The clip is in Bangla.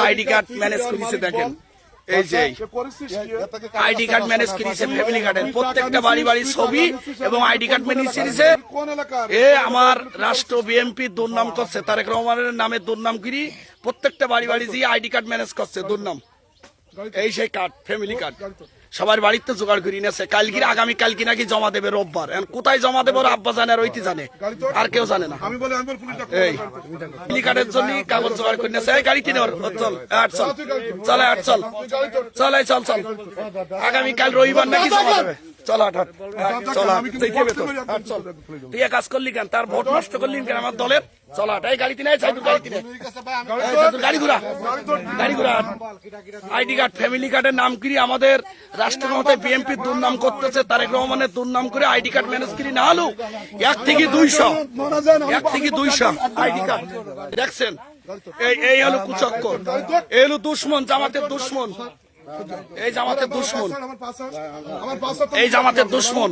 আইডি কার্ড ম্যানেজ করেছে দেখেন, এই যে আইডি কার্ড ম্যানেজ করেছে ফ্যামিলি কার্ডের প্রত্যেকটা বাড়ি বাড়ি ছবি এবং আইডি কার্ড ম্যানেজ করেছে। এ আমার রাষ্ট্র বিএনপি দুর্নাম করছে, তারেক রহমানের নামে দুর্নাম করি প্রত্যেকটা বাড়ি বাড়ি যে আইডি কার্ড ম্যানেজ করছে দুর্নাম। এই সেই কার্ড ফ্যামিলি কার্ড সবার বাড়িতে জোগাড় করে নিয়েছে, কালকে আগামী কালকে নাকি জমা দেবে রোববার। কোথায় জমা দেবে আব্বা জানে আর ওইটি জানে, আর কেউ জানে না। এই ফ্যামিলি কার্ডের জন্য কাগজ জোগাড় করে নিয়েছে। এই গাড়ি কিনে চল আট চল চল আট চল চল চল চল আগামী কাল রবিবার নাকি জমা দেবে। চল আট চল চল তুই কাজ করলি কেন, তার ভোট নষ্ট করলি কেন আমার দলের। চল আট এই গাড়ি কিনে গাড়ি ঘুরা গাড়ি ঘুরা আইডি কার্ড ফ্যামিলি কার্ডের নাম করি আমাদের রাষ্ট্র ক্ষমতায় বিএনপি দুর্নাম করতেছে, তারেক রহমানের দুর্নাম করে আইডি কার্ড ম্যানেজ করি না হলো 1 থেকে 200 আইডি কার্ড দেখছেন। এই হলো কুচক্কর, এই হলো দুশ্মন, জামাতের দুশ্মন, এই জামাতের দুশ্মন, এই জামাতের দুশ্মন।